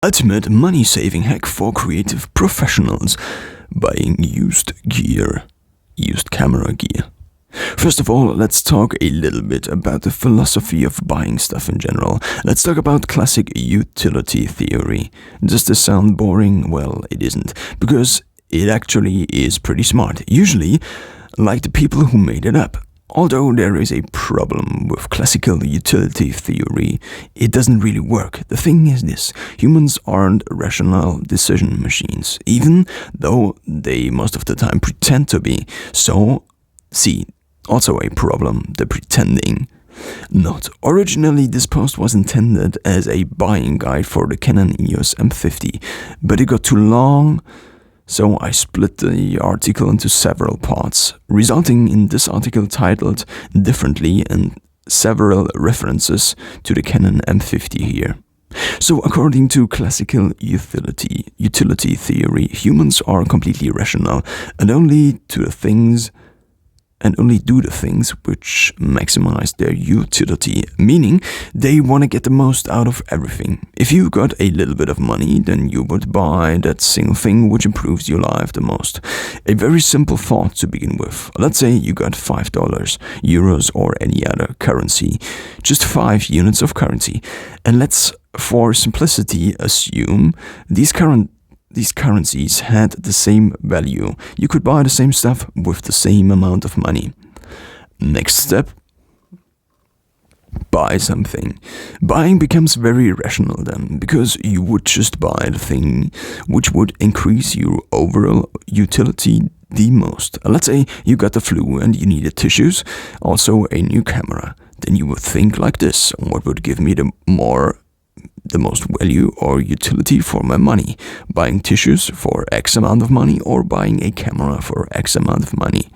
ultimate money-saving hack for creative professionals: buying used gear, used camera gear. First of all, let's talk a little bit about the philosophy of buying stuff in general. Let's talk about classic utility theory. Does this sound boring? Well, it isn't, because it actually is pretty smart, usually like the people who made it up. Although there is a problem with classical utility theory, it doesn't really work. The thing is this: humans aren't rational decision machines, even though they most of the time pretend to be. So, see, also a problem, the pretending. Note: originally this post was intended as a buying guide for the Canon EOS M50, but it got too long, so I split the article into several parts, resulting in this article titled differently and several references to the Canon M50 here. So according to classical utility theory, humans are completely rational and only do the things which maximize their utility, meaning they want to get the most out of everything. If you got a little bit of money, then you would buy that single thing which improves your life the most. A very simple thought to begin with. Let's say you got $5, euros or any other currency, just 5 units of currency, and let's, for simplicity, assume these currencies had the same value. You could buy the same stuff with the same amount of money. Next step: buy something. Buying becomes very rational then, because you would just buy the thing which would increase your overall utility the most. Let's say you got the flu and you needed tissues, also a new camera. Then you would think like this: what would give me the most value or utility for my money? Buying tissues for X amount of money, or buying a camera for X amount of money.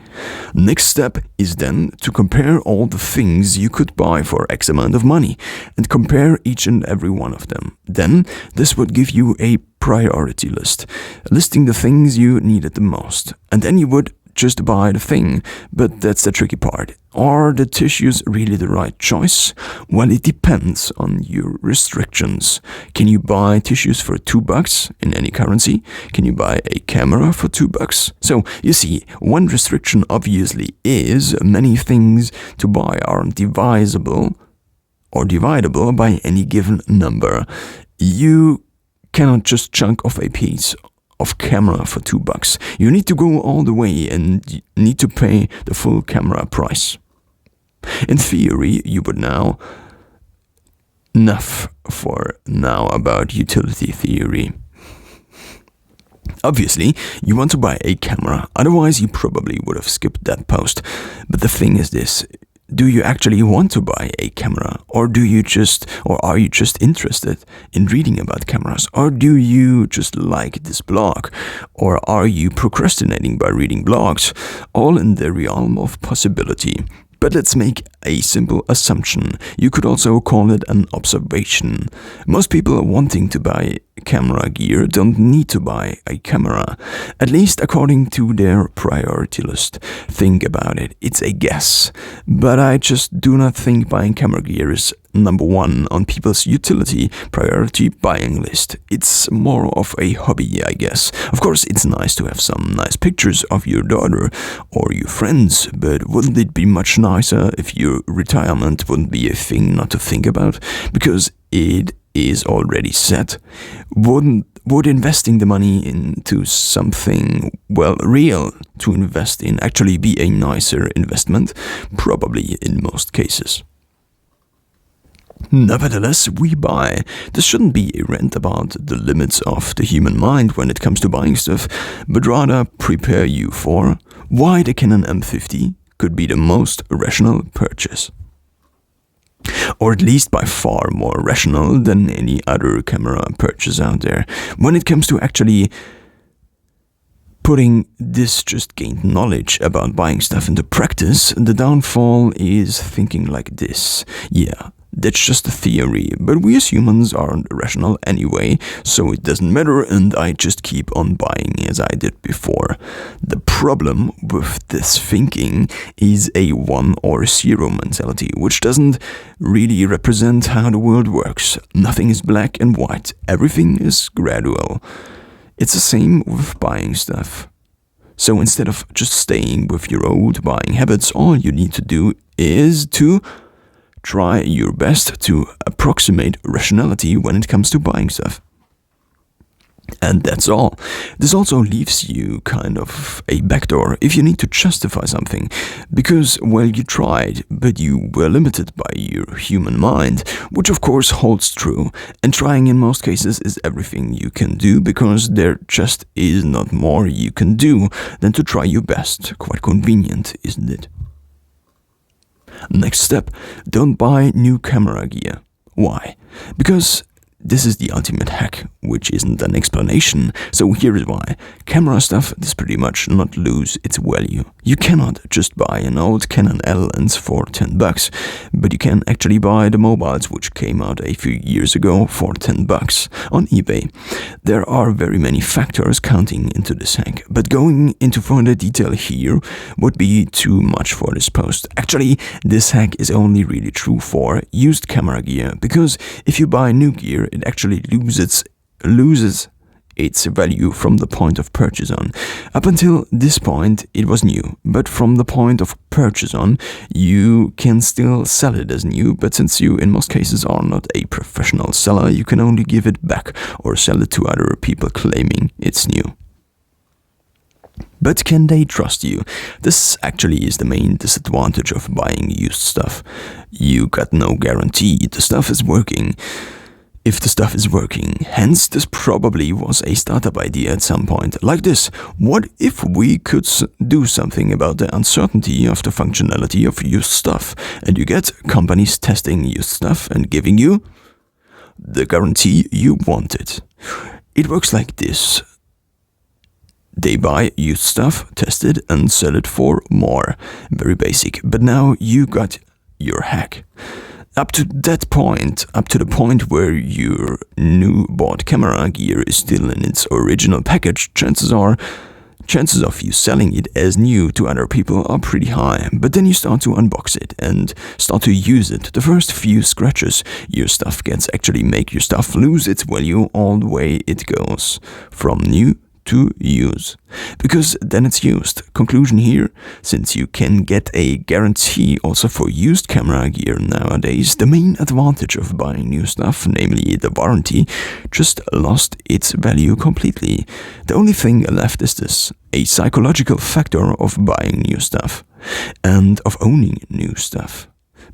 Next step is then to compare all the things you could buy for X amount of money and compare each and every one of them. Then this would give you a priority list, listing the things you needed the most, and then you would just buy the thing. But that's the tricky part. Are the tissues really the right choice? Well, it depends on your restrictions. Can you buy tissues for $2 in any currency? Can you buy a camera for $2? So, you see, one restriction obviously is many things to buy aren't divisible or dividable by any given number. You cannot just chunk off a piece of camera for $2. You need to go all the way and need to pay the full camera price. In theory, you would know enough for now about utility theory. Obviously, you want to buy a camera, otherwise you probably would have skipped that post. But the thing is this: do you actually want to buy a camera? Or are you just interested in reading about cameras? Or do you just like this blog? Or are you procrastinating by reading blogs? All in the realm of possibility. But let's make a simple assumption. You could also call it an observation. Most people wanting to buy camera gear don't need to buy a camera, at least according to their priority list. Think about it, it's a guess. But I just do not think buying camera gear is number one on people's utility priority buying list. It's more of a hobby, I guess. Of course, it's nice to have some nice pictures of your daughter or your friends, but wouldn't it be much nicer if your retirement wouldn't be a thing not to think about, because it is already set? Would investing the money into something, well, real to invest in actually be a nicer investment? Probably in most cases. Nevertheless, we buy. This shouldn't be a rant about the limits of the human mind when it comes to buying stuff, but rather prepare you for why the Canon M50 could be the most rational purchase. Or at least by far more rational than any other camera purchase out there. When it comes to actually putting this just gained knowledge about buying stuff into practice, the downfall is thinking like this. Yeah, That's just a theory, but we as humans aren't rational anyway, so it doesn't matter, and I just keep on buying as I did before. The problem with this thinking is a 1 or 0 mentality, which doesn't really represent how the world works. Nothing is black and white, everything is gradual. It's the same with buying stuff. So instead of just staying with your old buying habits, all you need to do is to try your best to approximate rationality when it comes to buying stuff. And that's all. This also leaves you kind of a backdoor if you need to justify something. Because, well, you tried, but you were limited by your human mind, which of course holds true. And trying in most cases is everything you can do, because there just is not more you can do than to try your best. Quite convenient, isn't it? Next step, don't buy new camera gear. Why? Because this is the ultimate hack, which isn't an explanation, so here is why. Camera stuff does pretty much not lose its value. You cannot just buy an old Canon L lens for $10, but you can actually buy the mobiles which came out a few years ago for $10 on eBay. There are very many factors counting into this hack, but going into further detail here would be too much for this post. Actually, this hack is only really true for used camera gear, because if you buy new gear, it actually loses its value from the point of purchase on. Up until this point, it was new, but from the point of purchase on, you can still sell it as new, but since you in most cases are not a professional seller, you can only give it back or sell it to other people claiming it's new. But can they trust you? This actually is the main disadvantage of buying used stuff. You got no guarantee the stuff is working. If the stuff is working, hence this probably was a startup idea at some point. Like this, what if we could do something about the uncertainty of the functionality of used stuff? And you get companies testing used stuff and giving you the guarantee you wanted. It works like this. They buy used stuff, test it, and sell it for more. Very basic. But now you got your hack. Up to the point where your new bought camera gear is still in its original package, chances of you selling it as new to other people are pretty high. But then you start to unbox it and start to use it. The first few scratches your stuff gets actually make your stuff lose its value all the way it goes from new to use, because then it's used. Conclusion here, since you can get a guarantee also for used camera gear nowadays, the main advantage of buying new stuff, namely the warranty, just lost its value completely. The only thing left is this, a psychological factor of buying new stuff and of owning new stuff.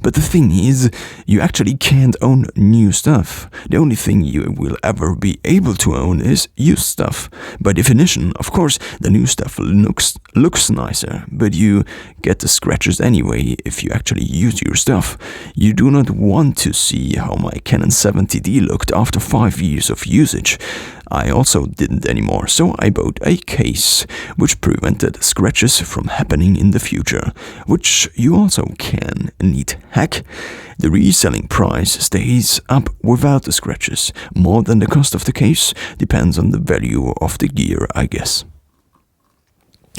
But the thing is, you actually can't own new stuff. The only thing you will ever be able to own is used stuff. By definition, of course, the new stuff looks nicer, but you get the scratches anyway if you actually use your stuff. You do not want to see how my Canon 70D looked after 5 years of usage. I also didn't anymore, so I bought a case, which prevented scratches from happening in the future, which you also can. Neat hack. The reselling price stays up without the scratches. More than the cost of the case, depends on the value of the gear, I guess.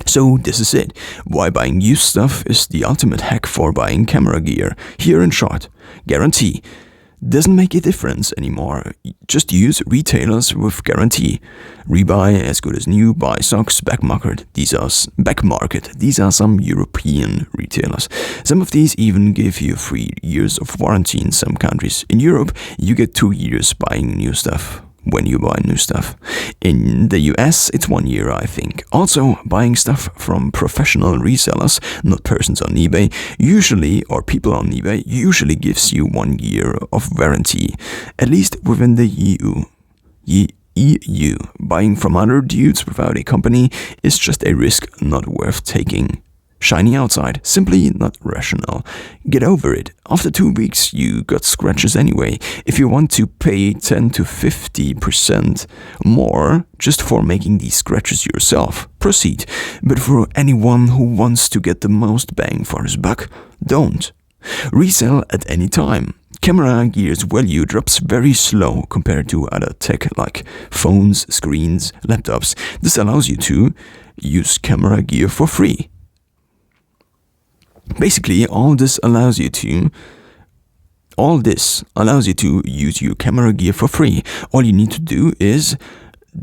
So this is it. Why buying used stuff is the ultimate hack for buying camera gear. Here in short, guarantee. Doesn't make a difference anymore. Just use retailers with guarantee. Rebuy as good as new, buy socks, back market. These are some European retailers. Some of these even give you 3 years of warranty in some countries. In Europe, you get 2 years buying new stuff. When you buy new stuff. In the US, it's 1 year, I think. Also, buying stuff from professional resellers, not persons on eBay, people on eBay, usually gives you 1 year of warranty, at least within the EU. Buying from other dudes without a company is just a risk not worth taking. Shiny outside, simply not rational. Get over it. After 2 weeks, you got scratches anyway. If you want to pay 10 to 50% more just for making these scratches yourself, proceed. But for anyone who wants to get the most bang for his buck, don't. Resell at any time. Camera gear's value drops very slow compared to other tech like phones, screens, laptops. This allows you to use camera gear for free. Basically, all this allows you to use your camera gear for free. All you need to do is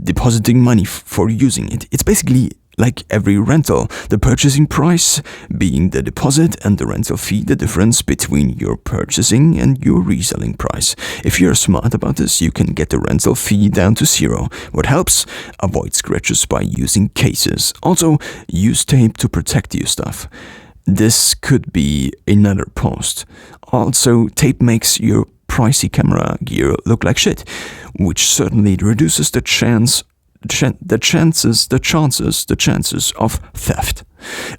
depositing money for using it. It's basically like every rental, the purchasing price being the deposit and the rental fee the difference between your purchasing and your reselling price. If you're smart about this, you can get the rental fee down to zero. What helps? Avoid scratches by using cases. Also, use tape to protect your stuff. This could be another post. Also, tape makes your pricey camera gear look like shit, which certainly reduces the chances of theft.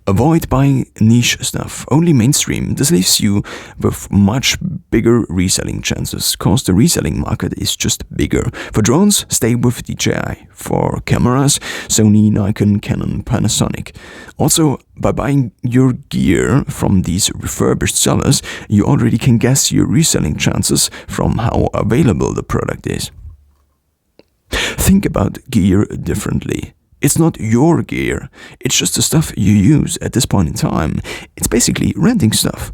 Avoid buying niche stuff, only mainstream. This leaves you with much bigger reselling chances, cause the reselling market is just bigger. For drones, stay with DJI. For cameras, Sony, Nikon, Canon, Panasonic. Also, by buying your gear from these refurbished sellers, you already can guess your reselling chances from how available the product is. Think about gear differently. It's not your gear, it's just the stuff you use at this point in time. It's basically renting stuff.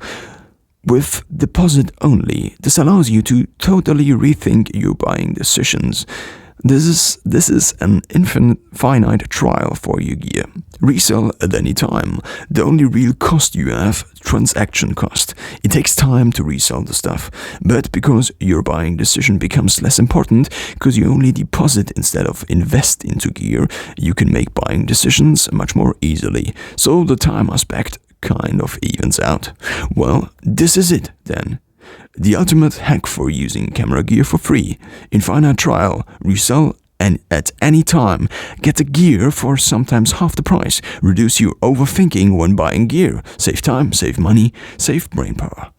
With deposit only, this allows you to totally rethink your buying decisions. This is an finite trial for your gear. Resell at any time. The only real cost you have, transaction cost. It takes time to resell the stuff, but because your buying decision becomes less important, because you only deposit instead of invest into gear, you can make buying decisions much more easily. So the time aspect kind of evens out. Well, this is it then. The ultimate hack for using camera gear for free. Infinite trial, resell and at any time. Get the gear for sometimes half the price. Reduce your overthinking when buying gear. Save time, save money, save brain power.